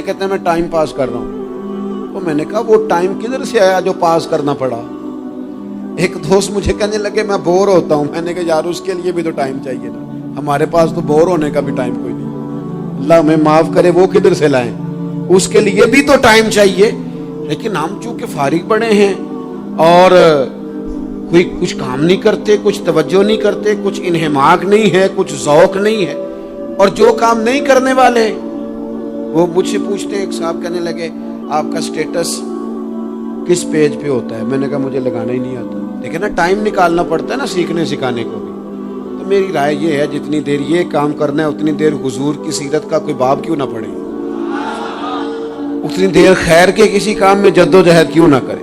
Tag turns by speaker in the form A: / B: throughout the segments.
A: کہتے ہیں میں ٹائم پاس کر رہا ہوں. تو میں نے کہا وہ ٹائم کدھر سے آیا جو پاس کرنا پڑا؟ ایک دوست مجھے کہنے لگے میں بور ہوتا ہوں. میں نے کہا یار اس کے لیے بھی تو ٹائم چاہیے نا. ہمارے پاس تو بور ہونے کا بھی ٹائم کوئی نہیں. اللہ ہمیں معاف کرے, وہ کدھر سے لائیں؟ اس کے لیے بھی تو ٹائم چاہیے. لیکن ہم چونکہ فارغ پڑے ہیں اور کوئی کچھ کام نہیں کرتے, کچھ توجہ نہیں کرتے, کچھ انہماک نہیں ہے, کچھ ذوق نہیں ہے, اور جو کام نہیں کرنے والے وہ مجھ سے پوچھتے ہیں. ایک صاحب کہنے لگے آپ کا سٹیٹس کس پیج پہ ہوتا ہے؟ میں نے کہا مجھے لگانا ہی نہیں آتا. دیکھیں نا, ٹائم نکالنا پڑتا ہے نا سیکھنے سکھانے کو بھی. تو میری رائے یہ ہے جتنی دیر یہ کام کرنا ہے اتنی دیر حضور کی سیرت کا کوئی باب کیوں نہ پڑھے, اتنی دیر خیر کے کسی کام میں جد و جہد کیوں نہ کرے.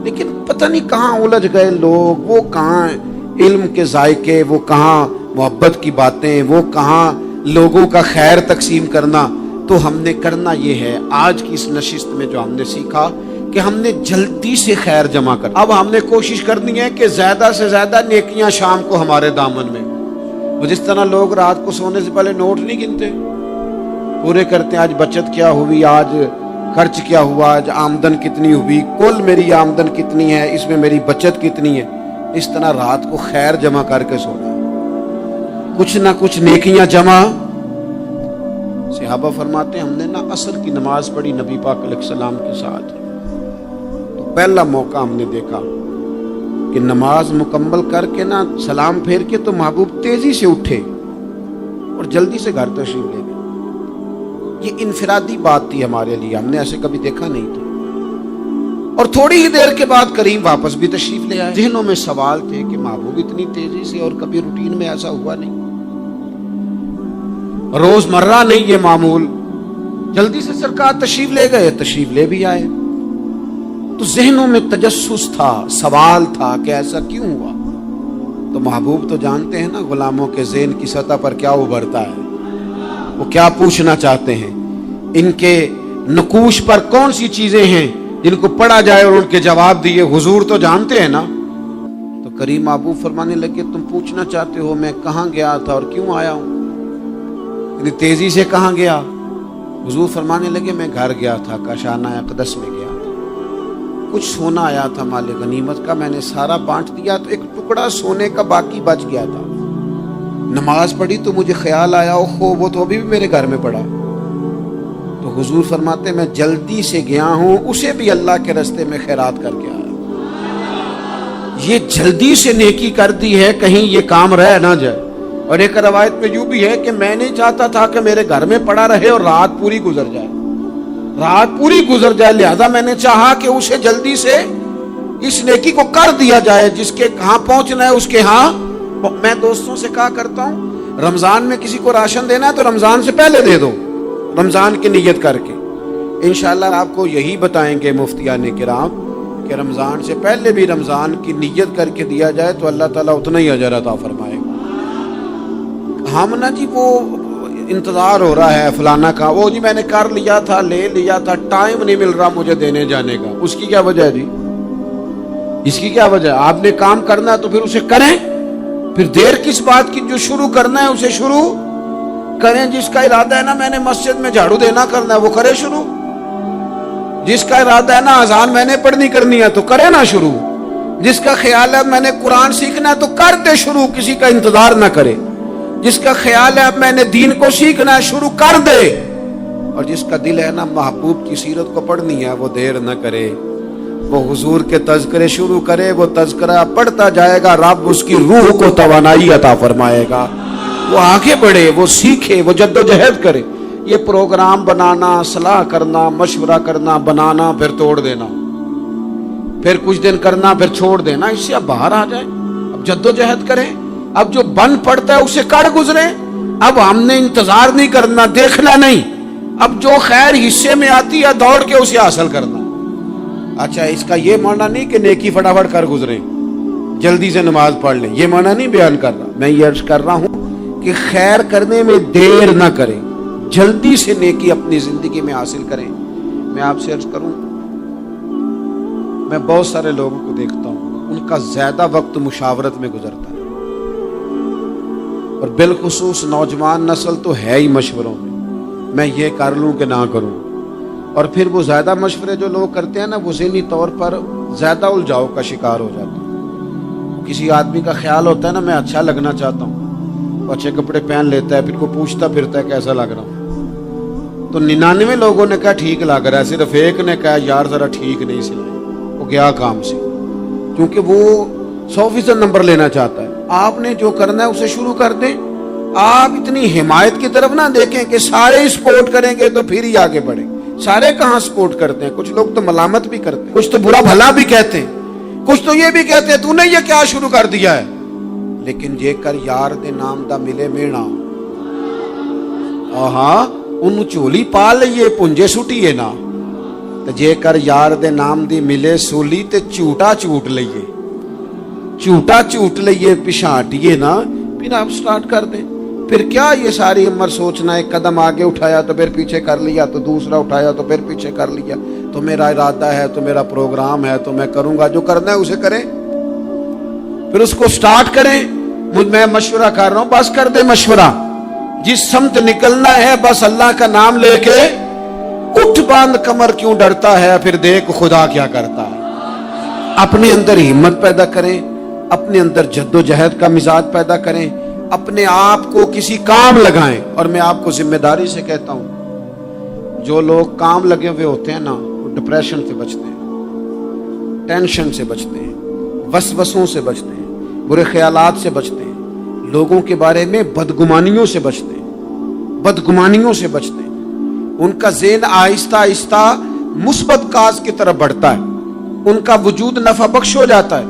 A: لیکن پتہ نہیں کہاں الجھ گئے لوگ, وہ کہاں علم کے ذائقے, وہ کہاں محبت کی باتیں, وہ کہاں لوگوں کا خیر تقسیم کرنا. تو ہم نے کرنا یہ ہے آج کی اس نشست میں جو ہم نے سیکھا کہ ہم نے جلدی سے خیر جمع کر. اب ہم نے کوشش کرنی ہے کہ زیادہ سے زیادہ نیکیاں شام کو ہمارے دامن میں. وہ جس طرح لوگ رات کو سونے سے پہلے نوٹ نہیں گنتے, پورے کرتے ہیں آج بچت کیا ہوئی, آج خرچ کیا ہوا, آج آمدن کتنی ہوئی, کل میری آمدن کتنی ہے, اس میں میری بچت کتنی ہے. اس طرح رات کو خیر جمع کر کے سونا, کچھ نہ کچھ نیکیاں جمع. صحابہ فرماتے ہیں ہم نے نا عصر کی نماز پڑھی نبی پاک علیہ السلام کے ساتھ. تو پہلا موقع ہم نے دیکھا کہ نماز مکمل کر کے نا سلام پھیر کے تو محبوب تیزی سے اٹھے اور جلدی سے گھر تشریف لے گئے. یہ انفرادی بات تھی ہمارے لیے, ہم نے ایسے کبھی دیکھا نہیں تھا. اور تھوڑی ہی دیر کے بعد کریم واپس بھی تشریف لے آئے. ذہنوں میں سوال تھے کہ محبوب اتنی تیزی سے, اور کبھی روٹین میں ایسا ہوا نہیں, روز مرہ نہیں یہ معمول. جلدی سے سرکار تشریف لے گئے, تشریف لے بھی آئے. تو ذہنوں میں تجسس تھا, سوال تھا کہ ایسا کیوں ہوا. تو محبوب تو جانتے ہیں نا غلاموں کے ذہن کی سطح پر کیا ابھرتا ہے, وہ کیا پوچھنا چاہتے ہیں, ان کے نقوش پر کون سی چیزیں ہیں جن کو پڑھا جائے اور ان کے جواب دیے. حضور تو جانتے ہیں نا. تو کریم محبوب فرمانے لگے تم پوچھنا چاہتے ہو میں کہاں گیا تھا اور کیوں آیا ہوں, اتنی تیزی سے کہاں گیا؟ حضور فرمانے لگے میں گھر گیا تھا, کاشانہ اقدس میں گیا تھا, کچھ سونا آیا تھا مال غنیمت کا, میں نے سارا بانٹ دیا تو ایک ٹکڑا سونے کا باقی بچ گیا تھا. نماز پڑھی تو مجھے خیال آیا اوہو وہ تو ابھی بھی میرے گھر میں پڑا. تو حضور فرماتے میں جلدی سے گیا ہوں, اسے بھی اللہ کے راستے میں خیرات کر کے آیا. یہ جلدی سے نیکی کر دی ہے کہیں یہ کام رہ نہ جائے. اور ایک روایت میں یوں بھی ہے کہ میں نہیں چاہتا تھا کہ میرے گھر میں پڑا رہے اور رات پوری گزر جائے, لہذا میں نے چاہا کہ اسے جلدی سے اس نیکی کو کر دیا جائے جس کے کہاں پہنچنا ہے اس کے ہاں. میں دوستوں سے کہا کرتا ہوں رمضان میں کسی کو راشن دینا ہے تو رمضان سے پہلے دے دو, رمضان کی نیت کر کے. انشاءاللہ آپ کو یہی بتائیں گے مفتیان کرام کہ رمضان سے پہلے بھی رمضان کی نیت کر کے دیا جائے تو اللہ تعالیٰ اتنا ہی اجر عطا فرمائے گا. ہم نا جی وہ انتظار ہو رہا ہے فلانا کا, وہ جی میں نے کر لیا تھا, لے لیا تھا, ٹائم نہیں مل رہا مجھے دینے جانے کا. اس کی کیا وجہ ہے جی, اس کی کیا وجہ ہے؟ آپ نے کام کرنا ہے تو پھر اسے کریں, پھر دیر کس بات کی؟ جو شروع کرنا ہے اسے شروع کریں. جس کا ارادہ ہے نا میں نے مسجد میں جھاڑو دینا کرنا ہے وہ کرے شروع. جس کا ارادہ ہے نا اذان میں نے پڑھنی کرنی ہے تو کرے نا شروع. جس کا خیال ہے میں نے قرآن سیکھنا ہے تو کر دے شروع, کسی کا انتظار نہ کرے. جس کا خیال ہے اب میں نے دین کو سیکھنا ہے شروع کر دے. اور جس کا دل ہے نا محبوب کی سیرت کو پڑھنی ہے وہ دیر نہ کرے, وہ حضور کے تذکرے شروع کرے. وہ تذکرہ پڑھتا جائے گا, رب اس کی روح کو توانائی عطا فرمائے گا, وہ آگے بڑھے, وہ سیکھے, وہ جد و جہد کرے. یہ پروگرام بنانا, صلاح کرنا, مشورہ کرنا, بنانا پھر توڑ دینا, پھر کچھ دن کرنا پھر چھوڑ دینا, اس سے اب باہر آ جائیں. اب جد و جہد کریں. اب جو بن پڑتا ہے اسے کر گزرے. اب ہم نے انتظار نہیں کرنا, دیکھنا نہیں. اب جو خیر حصے میں آتی ہے دوڑ کے اسے حاصل کرنا. اچھا اس کا یہ معنی نہیں کہ نیکی فٹافٹ کر گزریں, جلدی سے نماز پڑھ لیں, یہ معنی نہیں بیان کر رہا. میں یہ عرض کر رہا ہوں کہ خیر کرنے میں دیر نہ کریں, جلدی سے نیکی اپنی زندگی میں حاصل کریں. میں آپ سے عرض کروں, میں بہت سارے لوگوں کو دیکھتا ہوں ان کا زیادہ وقت مشاورت میں گزرتا ہے, اور بالخصوص نوجوان نسل تو ہے ہی مشوروں میں, میں یہ کر لوں کہ نہ کروں, اور پھر وہ زیادہ مشورے جو لوگ کرتے ہیں نا، وہ ذہنی طور پر زیادہ الجھاؤ کا شکار ہو جاتے ہیں۔ کسی آدمی کا خیال ہوتا ہے نا، میں اچھا لگنا چاہتا ہوں، اچھے کپڑے پہن لیتا ہے، پھر کو پوچھتا پھرتا ہے کیسا لگ رہا ہوں، تو 99 لوگوں نے کہا ٹھیک لگ رہا ہے، صرف ایک نے کہا یار ذرا ٹھیک نہیں سلائے، وہ گیا کام سے، کیونکہ وہ 100% نمبر لینا چاہتا ہے۔ آپ نے جو کرنا ہے اسے شروع کر دیں۔ آپ اتنی حمایت کی طرف نہ دیکھیں کہ سارے سپورٹ کریں گے تو پھر ہی آگے بڑھیں۔ سارے کہاں سپورٹ کرتے ہیں؟ کچھ لوگ تو ملامت بھی کرتے ہیں، کچھ تو برا بھلا بھی کہتے ہیں، کچھ تو یہ بھی کہتے ہیں تو نے یہ کیا شروع کر دیا ہے۔ لیکن جے کر یار دے نام دا ملے مینا، ہاں ان چولی پا لئیے پنجے سٹیے نا، جے کر یار دے نام دی ملے سولی تے چوٹا چوٹ لئیے، چوٹا چوٹ لئیے پچھاٹیے نا، پھر آپ سٹارٹ کر دیں۔ پھر کیا یہ ساری عمر سوچنا، ایک قدم آگے اٹھایا تو پھر پیچھے کر لیا، تو دوسرا اٹھایا تو پھر پیچھے کر لیا، تو میرا ارادہ ہے، تو میرا پروگرام ہے، تو میں کروں گا، جو کرنا ہے اسے کریں، پھر اس کو سٹارٹ کریں۔ میں مشورہ کر رہا ہوں، بس کر دیں مشورہ، جس سمت نکلنا ہے بس اللہ کا نام لے کے اٹھ، باندھ کمر کیوں ڈرتا ہے، پھر دیکھ خدا کیا کرتا ہے۔ اپنے اندر ہمت پیدا کریں، اپنے اندر جد و جہد کا مزاج پیدا کریں، اپنے آپ کو کسی کام لگائیں۔ اور میں آپ کو ذمہ داری سے کہتا ہوں، جو لوگ کام لگے ہوئے ہوتے ہیں نا، وہ ڈپریشن سے بچتے ہیں، ٹینشن سے بچتے ہیں، وسوسوں سے بچتے ہیں، برے خیالات سے بچتے ہیں، لوگوں کے بارے میں بدگمانیوں سے بچتے ہیں، بدگمانیوں سے بچتے ہیں۔ ان کا ذہن آہستہ آہستہ مثبت کاز کی طرف بڑھتا ہے، ان کا وجود نفع بخش ہو جاتا ہے،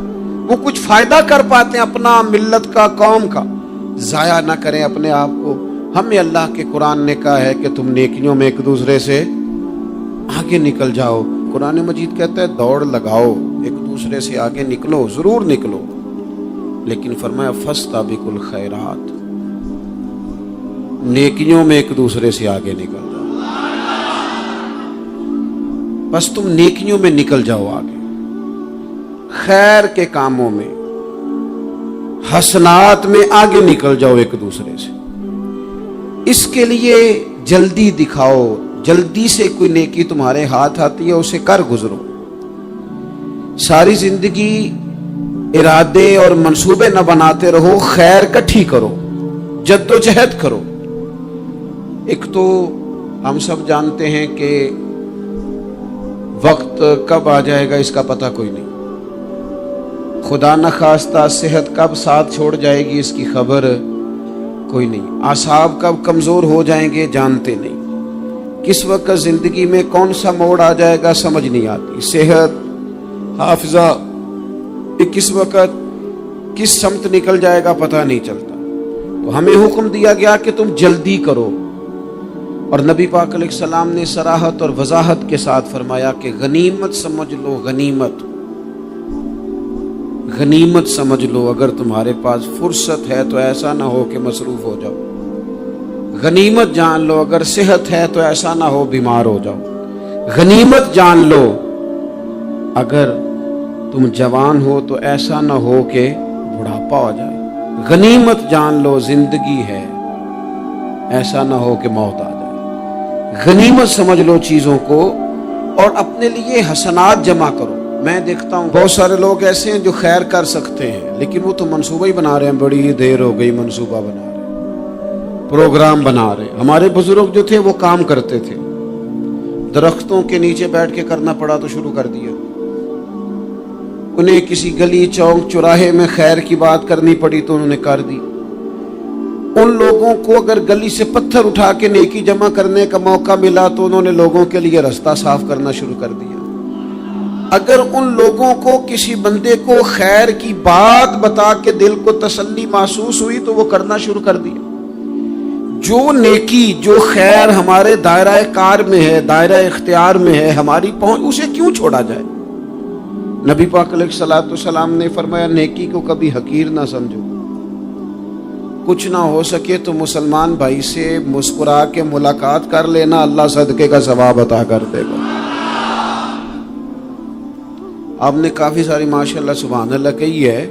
A: وہ کچھ فائدہ کر پاتے ہیں اپنا، ملت کا، قوم کا۔ ضائع نہ کریں اپنے آپ کو۔ ہمیں اللہ کے قرآن نے کہا ہے کہ تم نیکیوں میں ایک دوسرے سے آگے نکل جاؤ۔ قرآن مجید کہتا ہے دوڑ لگاؤ، ایک دوسرے سے آگے نکلو، ضرور نکلو، لیکن فرمایا فاستبقوا الخیرات، نیکیوں میں ایک دوسرے سے آگے نکل جاؤ۔ بس تم نیکیوں میں نکل جاؤ آگے، خیر کے کاموں میں، حسنات میں آگے نکل جاؤ ایک دوسرے سے۔ اس کے لیے جلدی دکھاؤ، جلدی سے کوئی نیکی تمہارے ہاتھ آتی ہے اسے کر گزرو۔ ساری زندگی ارادے اور منصوبے نہ بناتے رہو، خیر کٹھی کرو، جد و جہد کرو۔ ایک تو ہم سب جانتے ہیں کہ وقت کب آ جائے گا اس کا پتہ کوئی نہیں، خدا نخواستہ صحت کب ساتھ چھوڑ جائے گی اس کی خبر کوئی نہیں، اعصاب کب کمزور ہو جائیں گے جانتے نہیں، کس وقت زندگی میں کون سا موڑ آ جائے گا سمجھ نہیں آتی، صحت، حافظہ کس وقت کس سمت نکل جائے گا پتہ نہیں چلتا۔ تو ہمیں حکم دیا گیا کہ تم جلدی کرو، اور نبی پاک علیہ السلام نے صراحت اور وضاحت کے ساتھ فرمایا کہ غنیمت سمجھ لو، غنیمت غنیمت سمجھ لو، اگر تمہارے پاس فرصت ہے تو ایسا نہ ہو کہ مصروف ہو جاؤ، غنیمت جان لو اگر صحت ہے تو ایسا نہ ہو بیمار ہو جاؤ، غنیمت جان لو اگر تم جوان ہو تو ایسا نہ ہو کہ بڑھاپا ہو جائے، غنیمت جان لو زندگی ہے، ایسا نہ ہو کہ موت آ جائے۔ غنیمت سمجھ لو چیزوں کو، اور اپنے لیے حسنات جمع کرو۔ میں دیکھتا ہوں بہت سارے لوگ ایسے ہیں جو خیر کر سکتے ہیں، لیکن وہ تو منصوبہ ہی بنا رہے ہیں، بڑی دیر ہو گئی منصوبہ بنا رہے ہیں، پروگرام بنا رہے ہیں۔ ہمارے بزرگ جو تھے وہ کام کرتے تھے، درختوں کے نیچے بیٹھ کے کرنا پڑا تو شروع کر دیا، انہیں کسی گلی چوک چوراہے میں خیر کی بات کرنی پڑی تو انہوں نے کر دی۔ ان لوگوں کو اگر گلی سے پتھر اٹھا کے نیکی جمع کرنے کا موقع ملا تو انہوں نے لوگوں کے لیے راستہ صاف کرنا شروع کر دیا۔ اگر ان لوگوں کو کسی بندے کو خیر کی بات بتا کے دل کو تسلی محسوس ہوئی تو وہ کرنا شروع کر دیا۔ جو نیکی، جو خیر ہمارے دائرہ کار میں ہے، دائرہ اختیار میں ہے، ہماری پہنچ، اسے کیوں چھوڑا جائے؟ نبی پاک علیہ الصلوۃ والسلام نے فرمایا نیکی کو کبھی حقیر نہ سمجھو، کچھ نہ ہو سکے تو مسلمان بھائی سے مسکرا کے ملاقات کر لینا، اللہ صدقے کا ثواب عطا کر دے گا۔ آپ نے کافی ساری ماشاءاللہ سبحان اللہ کہی ہے،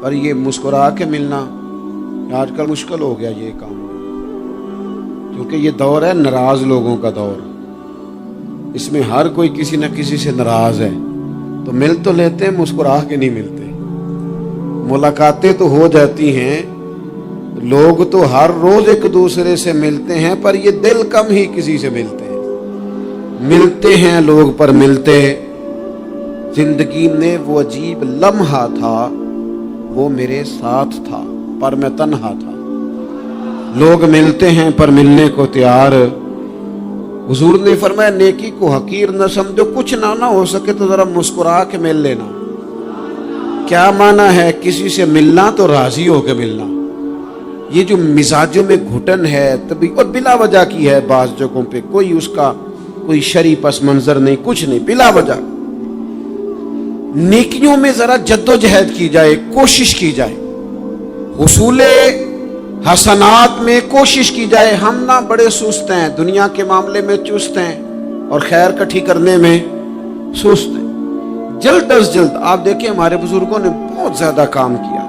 A: پر یہ مسکرا کے ملنا آج کل مشکل ہو گیا یہ کام، کیونکہ یہ دور ہے ناراض لوگوں کا دور، اس میں ہر کوئی کسی نہ کسی سے ناراض ہے، تو مل تو لیتے ہیں، مسکرا کے نہیں ملتے۔ ملاقاتیں تو ہو جاتی ہیں، لوگ تو ہر روز ایک دوسرے سے ملتے ہیں، پر یہ دل کم ہی کسی سے ملتے ہیں۔ ملتے ہیں لوگ پر ملتے، زندگی میں وہ عجیب لمحہ تھا، وہ میرے ساتھ تھا پر میں تنہا تھا۔ لوگ ملتے ہیں پر ملنے کو تیار۔ حضور نے فرمایا نیکی کو حقیر نہ سمجھو، کچھ نہ ہو سکے تو ذرا مسکرا کے مل لینا۔ کیا معنی ہے کسی سے ملنا؟ تو راضی ہو کے ملنا۔ یہ جو مزاجوں میں گھٹن ہے تبھی اور بلا وجہ کی ہے، بعض جگہوں پہ کوئی اس کا کوئی شرعی پس منظر نہیں، کچھ نہیں، بلا وجہ۔ نیکیوں میں ذرا جد و جہد کی جائے، کوشش کی جائے، حصول حسنات میں کوشش کی جائے۔ ہم نہ بڑے سست ہیں، دنیا کے معاملے میں چست ہیں اور خیر کٹھی کرنے میں سست ہیں۔ جلد از جلد آپ دیکھیں ہمارے بزرگوں نے بہت زیادہ کام کیا،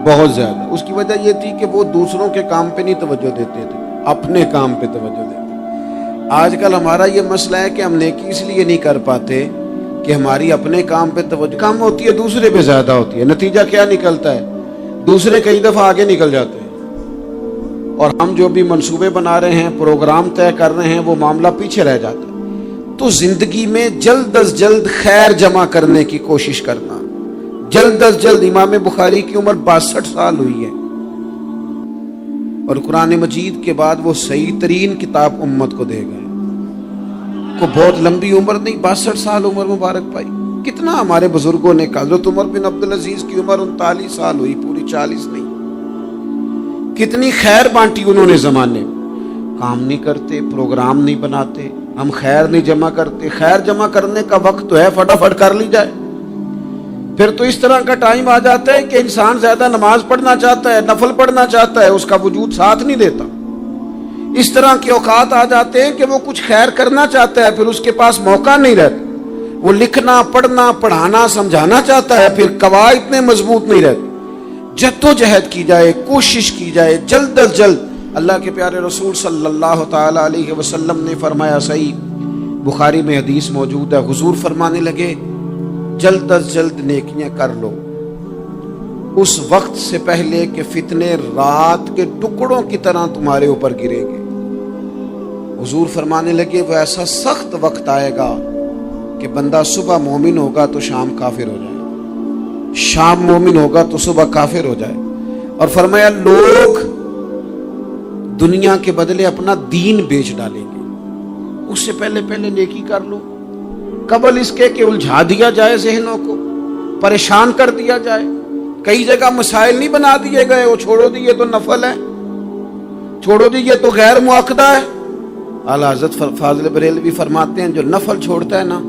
A: بہت زیادہ۔ اس کی وجہ یہ تھی کہ وہ دوسروں کے کام پہ نہیں توجہ دیتے تھے، اپنے کام پہ توجہ دیتے۔ آج کل ہمارا یہ مسئلہ ہے کہ ہم نیکی اس لیے نہیں کر پاتے کہ ہماری اپنے کام پہ توجہ کم ہوتی ہے، دوسرے پہ زیادہ ہوتی ہے۔ نتیجہ کیا نکلتا ہے؟ دوسرے کئی دفعہ آگے نکل جاتے ہیں اور ہم جو بھی منصوبے بنا رہے ہیں، پروگرام طے کر رہے ہیں، وہ معاملہ پیچھے رہ جاتا ہے۔ تو زندگی میں جلد از جلد خیر جمع کرنے کی کوشش کرنا، جلد از جلد۔ امام بخاری کی عمر 62 سال ہوئی ہے اور قرآن مجید کے بعد وہ صحیح ترین کتاب امت کو دے گئے۔ کو بہت لمبی عمر نہیں، 62 سال عمر مبارک پائی۔ کتنا ہمارے بزرگوں نے کہا، حضرت عمر بن عبدالعزیز کی عمر 39 سال ہوئی، پوری 40 نہیں۔ کتنی خیر بانٹی انہوں نے زمانے میں۔ کام نہیں کرتے، پروگرام نہیں بناتے، ہم خیر نہیں جمع کرتے۔ خیر جمع کرنے کا وقت تو ہے، فٹافٹ کر لی جائے۔ پھر تو اس طرح کا ٹائم آ جاتا ہے کہ انسان زیادہ نماز پڑھنا چاہتا ہے، نفل پڑھنا چاہتا ہے، اس کا وجود ساتھ نہیں دیتا۔ اس طرح کے اوقات آ جاتے ہیں کہ وہ کچھ خیر کرنا چاہتا ہے، پھر اس کے پاس موقع نہیں رہتا۔ وہ لکھنا، پڑھنا، پڑھانا، سمجھانا چاہتا ہے، پھر قواعد اتنے مضبوط نہیں رہتے۔ جد و جہد کی جائے، کوشش کی جائے، جلد از جلد۔ اللہ کے پیارے رسول صلی اللہ تعالی علیہ وسلم نے فرمایا، صحیح بخاری میں حدیث موجود ہے، حضور فرمانے لگے جلد از جلد نیکیاں کر لو اس وقت سے پہلے کہ فتنے رات کے ٹکڑوں کی طرح تمہارے اوپر گریں گے۔ حضور فرمانے لگے وہ ایسا سخت وقت آئے گا کہ بندہ صبح مومن ہوگا تو شام کافر ہو جائے، شام مومن ہوگا تو صبح کافر ہو جائے۔ اور فرمایا لوگ دنیا کے بدلے اپنا دین بیچ ڈالیں گے۔ اس سے پہلے نیکی کر لو، قبل اس کے کہ الجھا دیا جائے ذہنوں کو، پریشان کر دیا جائے۔ کئی جگہ مسائل نہیں بنا دیے گئے، وہ چھوڑو دیے تو نفل ہے، چھوڑو دیے تو غیر مؤکدہ ہے۔ اعلیٰ حضرت فاضل بریلوی فرماتے ہیں جو نفل چھوڑتا ہے نا،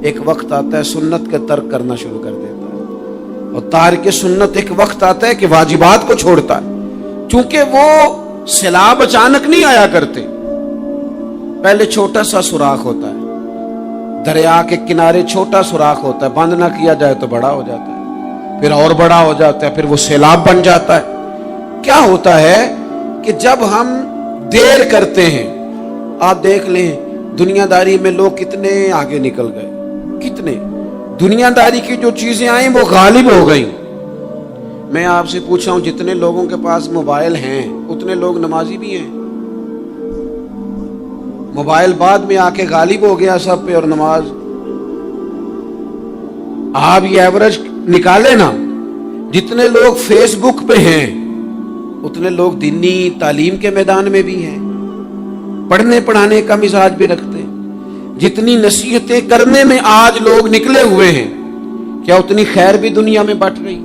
A: ایک وقت آتا ہے سنت کا ترک کرنا شروع کر دیتا ہے، اور تارک سنت ایک وقت آتا ہے کہ واجبات کو چھوڑتا ہے۔ چونکہ وہ سیلاب اچانک نہیں آیا کرتے، پہلے چھوٹا سا سوراخ ہوتا ہے، دریا کے کنارے چھوٹا سوراخ ہوتا ہے، بند نہ کیا جائے تو بڑا ہو جاتا ہے، پھر اور بڑا ہو جاتا ہے، پھر وہ سیلاب بن جاتا ہے۔ کیا ہوتا ہے کہ جب ہم دیر کرتے ہیں، آپ دیکھ لیں دنیا داری میں لوگ کتنے آگے نکل گئے، کتنے دنیا داری کی جو چیزیں آئیں وہ غالب ہو گئیں۔ میں آپ سے پوچھا ہوں جتنے لوگوں کے پاس موبائل ہیں اتنے لوگ نمازی بھی ہیں؟ موبائل بعد میں آ کے غالب ہو گیا سب پہ، اور نماز آپ یہ ایوریج نکالے نا، جتنے لوگ فیس بک پہ ہیں اتنے لوگ دینی تعلیم کے میدان میں بھی ہیں، پڑھنے پڑھانے کا مزاج بھی رکھتے ہیں۔ جتنی نصیحتیں کرنے میں آج لوگ نکلے ہوئے ہیں، کیا اتنی خیر بھی دنیا میں بٹ رہی؟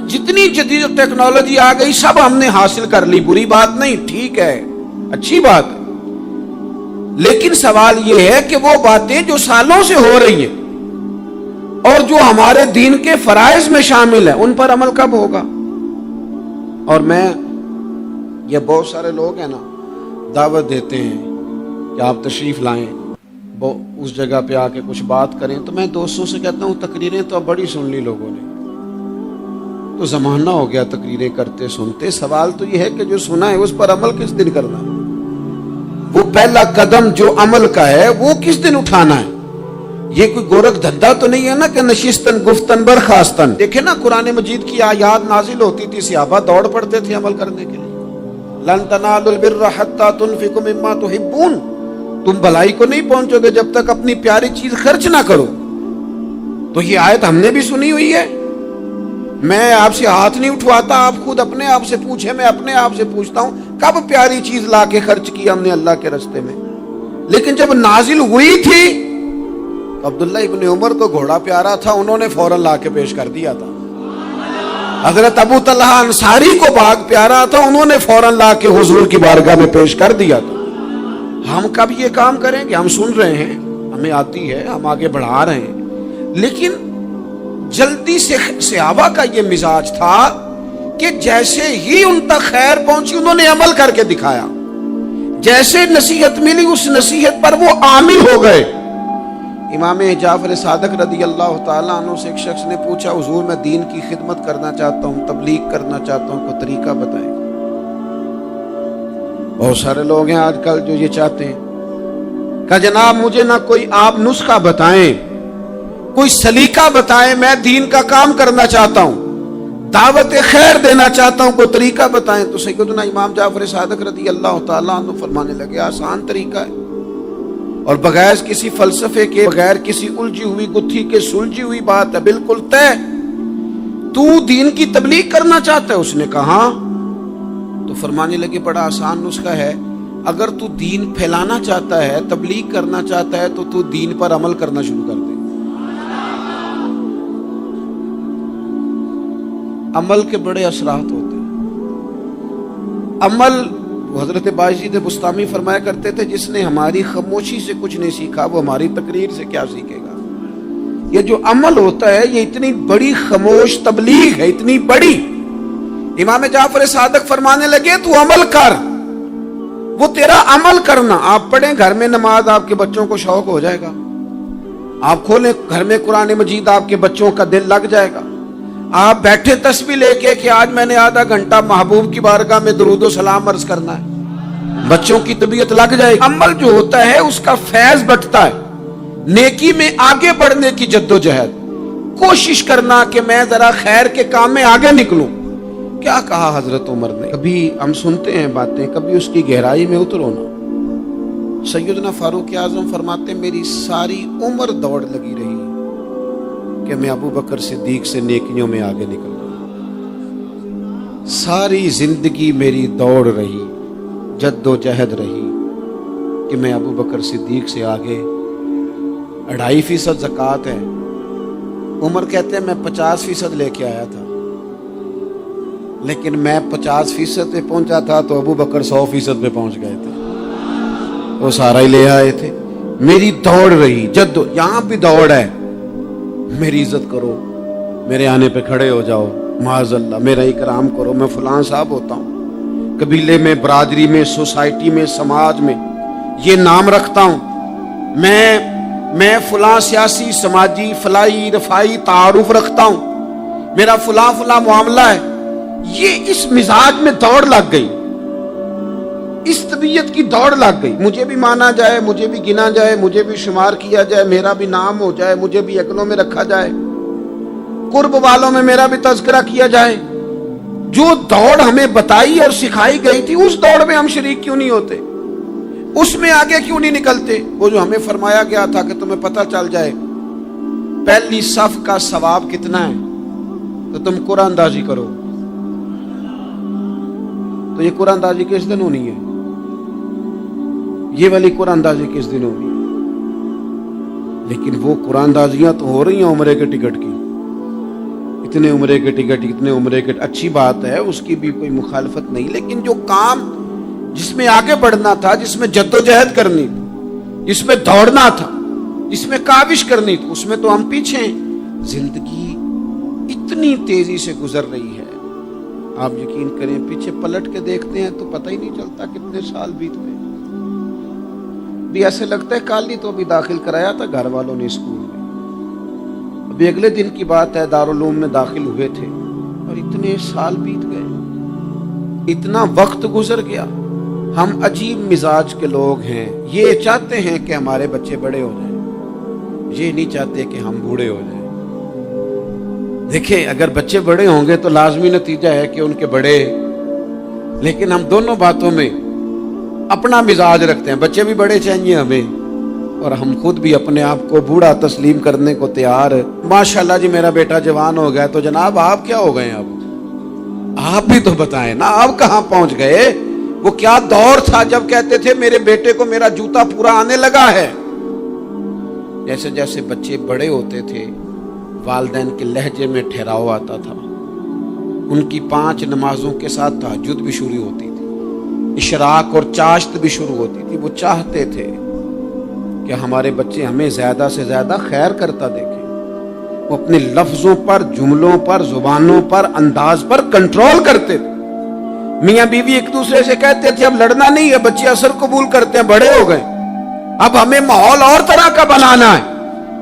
A: جتنی جدید ٹیکنالوجی آ گئی سب ہم نے حاصل کر لی، بری بات نہیں، ٹھیک ہے، اچھی بات ہے، لیکن سوال یہ ہے کہ وہ باتیں جو سالوں سے ہو رہی ہیں اور جو ہمارے دین کے فرائض میں شامل ہیں ان پر عمل کب ہوگا؟ اور میں یہ بہت سارے لوگ ہیں نا دعوت دیتے ہیں کہ آپ تشریف لائیں، اس جگہ پہ آ کے کچھ بات کریں، تو میں دوستوں سے کہتا ہوں تقریریں تو اب بڑی سن لی لوگوں نے، تو زمانہ ہو گیا تقریریں کرتے سنتے۔ سوال تو یہ ہے کہ جو سنا ہے اس پر عمل کس دن کرنا ہے؟ وہ پہلا قدم جو عمل کا ہے وہ کس دن اٹھانا ہے؟ یہ کوئی گورکھ دھندا تو نہیں ہے نا کہ نشستن گفتن برخاستن. دیکھیں نا قرآن مجید کی آیات نازل ہوتی تھی، صحابہ دوڑ پڑتے تھے عمل کرنے کے لیے. لن تنالوا البر حتى تنفقوا مما تحبون، تم بھلائی کو نہیں پہنچو گے جب تک اپنی پیاری چیز خرچ نہ کرو. تو یہ آیت ہم نے بھی سنی ہوئی ہے. میں آپ سے ہاتھ نہیں اٹھواتا، آپ خود اپنے آپ سے پوچھیں. میں اپنے آپ سے پوچھتا ہوں کب پیاری چیز لا کے خرچ کی ہم نے اللہ کے راستے میں. لیکن جب نازل ہوئی تھی عبداللہ ابن عمر کو گھوڑا پیارا تھا، انہوں نے فوراً لا کے پیش کر دیا تھا. حضرت ابو طلحہ انصاری کو باغ پیارا تھا، انہوں نے فوراً لا کے حضور کی بارگاہ میں پیش کر دیا تھا. ہم کب یہ کام کریں گے؟ ہم سن رہے ہیں، ہمیں آتی ہے، ہم آگے بڑھا رہے ہیں، لیکن جلدی سے صحابہ کا یہ مزاج تھا کہ جیسے ہی ان تک خیر پہنچی انہوں نے عمل کر کے دکھایا. جیسے نصیحت ملی اس نصیحت پر وہ عامل ہو گئے. امام جعفر صادق رضی اللہ تعالیٰ عنہ سے ایک شخص نے پوچھا حضور میں دین کی خدمت کرنا چاہتا ہوں، تبلیغ کرنا چاہتا ہوں، کوئی طریقہ بتائیں. بہت سارے لوگ ہیں آج کل جو یہ چاہتے ہیں کہ جناب مجھے نہ کوئی آپ نسخہ بتائیں، کوئی سلیقہ بتائیں، میں دین کا کام کرنا چاہتا ہوں، دعوت خیر دینا چاہتا ہوں، کوئی طریقہ بتائیں. تو سیدنا امام جعفر صادق رضی اللہ تعالیٰ عنہ فرمانے لگے آسان طریقہ ہے، اور بغیر کسی فلسفے کے، بغیر کسی الجھی ہوئی گتھی کے سلجھی ہوئی بات ہے، بالکل طے. تو دین کی تبلیغ کرنا چاہتا ہے؟ اس نے کہا. تو فرمانے لگے بڑا آسان نسخہ ہے، اگر تو دین پھیلانا چاہتا ہے، تبلیغ کرنا چاہتا ہے، تو دین پر عمل کرنا شروع کر دے. عمل کے بڑے اثرات ہوتے ہیں. عمل حضرت باجید بستامی فرمایا کرتے تھے جس نے ہماری خاموشی سے کچھ نہیں سیکھا وہ ہماری تقریر سے کیا سیکھے گا. یہ جو عمل ہوتا ہے یہ اتنی بڑی خاموش تبلیغ ہے، اتنی بڑی. امام جعفر صادق فرمانے لگے تو عمل کر، وہ تیرا عمل کرنا. آپ پڑھیں گھر میں نماز، آپ کے بچوں کو شوق ہو جائے گا. آپ کھولیں گھر میں قرآن مجید، آپ کے بچوں کا دل لگ جائے گا. آپ بیٹھے تسبیح لے کے کہ آج میں نے آدھا گھنٹہ محبوب کی بارگاہ میں درود و سلام عرض کرنا ہے، بچوں کی طبیعت لگ جائے گی. عمل جو ہوتا ہے اس کا فیض بٹتا ہے. نیکی میں آگے بڑھنے کی جدوجہد، کوشش کرنا کہ میں ذرا خیر کے کام میں آگے نکلوں. کیا کہا حضرت عمر نے؟ کبھی ہم سنتے ہیں باتیں، کبھی اس کی گہرائی میں اترو نا. سیدنا فاروق اعظم فرماتے میری ساری عمر دوڑ لگی رہی کہ میں ابو بکر صدیق سے نیکیوں میں آگے نکل گیا. ساری زندگی میری دوڑ رہی، جد و جہد رہی کہ میں ابو بکر صدیق سے آگے. 2.5% زکوٰۃ ہے. عمر کہتے ہیں میں 50% لے کے آیا تھا، لیکن میں 50% پہ پہنچا تھا تو ابو بکر 100% پہ پہنچ گئے تھے، وہ سارا ہی لے آئے تھے. میری دوڑ رہی، جد. یہاں بھی دوڑ ہے. میری عزت کرو، میرے آنے پہ کھڑے ہو جاؤ، معاذ اللہ میرا اکرام کرو، میں فلاں صاحب ہوتا ہوں، قبیلے میں، برادری میں، سوسائٹی میں، سماج میں یہ نام رکھتا ہوں، میں فلاں سیاسی، سماجی، فلاحی، رفائی تعارف رکھتا ہوں، میرا فلاں معاملہ ہے. یہ اس مزاج میں دوڑ لگ گئی، اس طبیعت کی دوڑ لگ گئی. مجھے بھی مانا جائے، مجھے بھی گنا جائے، مجھے بھی شمار کیا جائے، میرا بھی نام ہو جائے، مجھے بھی اگنوں میں رکھا جائے، قرب والوں میں میرا بھی تذکرہ کیا جائے. جو دوڑ ہمیں بتائی اور سکھائی گئی تھی اس دوڑ میں ہم شریک کیوں نہیں ہوتے؟ اس میں آگے کیوں نہیں نکلتے؟ وہ جو ہمیں فرمایا گیا تھا کہ تمہیں پتہ چل جائے پہلی صف کا ثواب کتنا ہے تو تم قرآن اندازی کرو. تو یہ قرآن اندازی کس دن ہونی ہے؟ یہ والی قرآن اندازی کس دن ہونی ہے؟ لیکن وہ قرآن اندازیاں تو ہو رہی ہیں عمرے کے ٹکٹ کی. اتنے عمرے کے ٹکٹ، اتنے عمرے کے، اچھی بات ہے، اس کی بھی کوئی مخالفت نہیں. لیکن جو کام جس میں آگے بڑھنا تھا، جس میں جدوجہد کرنی تھی، جس میں دوڑنا تھا، جس میں کاوش کرنی تھی، اس میں تو ہم پیچھے ہیں. زندگی اتنی تیزی سے گزر رہی ہے، آپ یقین کریں پیچھے پلٹ کے دیکھتے ہیں تو پتہ ہی نہیں چلتا کتنے سال بیت گئے. بھی ایسے لگتا ہے کل ہی تو ابھی داخل کرایا تھا گھر والوں نے اسکول میں، ابھی اگلے دن کی بات ہے دارالعلوم میں داخل ہوئے تھے اور اتنے سال بیت گئے، اتنا وقت گزر گیا. ہم عجیب مزاج کے لوگ ہیں، یہ چاہتے ہیں کہ ہمارے بچے بڑے ہو جائیں، یہ نہیں چاہتے کہ ہم بوڑھے ہو جائیں۔ دیکھیں اگر بچے بڑے ہوں گے تو لازمی نتیجہ ہے کہ ان کے بڑے، لیکن ہم دونوں باتوں میں اپنا مزاج رکھتے ہیں، بچے بھی بڑے چاہیے ہمیں اور ہم خود بھی اپنے آپ کو بوڑھا تسلیم کرنے کو تیار۔ ماشاءاللہ جی میرا بیٹا جوان ہو گیا، تو جناب آپ کیا ہو گئے؟ اب آپ بھی تو بتائیں نا، آپ کہاں پہنچ گئے؟ وہ کیا دور تھا جب کہتے تھے میرے بیٹے کو میرا جوتا پورا آنے لگا ہے۔ جیسے جیسے بچے بڑے ہوتے تھے والدین کے لہجے میں ٹھہراؤ آتا تھا، ان کی 5 نمازوں کے ساتھ تہجد بھی شروع ہوتی تھی، اشراق اور چاشت بھی شروع ہوتی تھی۔ وہ چاہتے تھے کہ ہمارے بچے ہمیں زیادہ سے زیادہ خیر کرتا دیکھیں، وہ اپنے لفظوں پر، جملوں پر، زبانوں پر، انداز پر کنٹرول کرتے تھے۔ میاں بیوی ایک دوسرے سے کہتے تھے اب لڑنا نہیں ہے، بچے اثر قبول کرتے ہیں، بڑے ہو گئے، اب ہمیں ماحول اور طرح کا بنانا ہے۔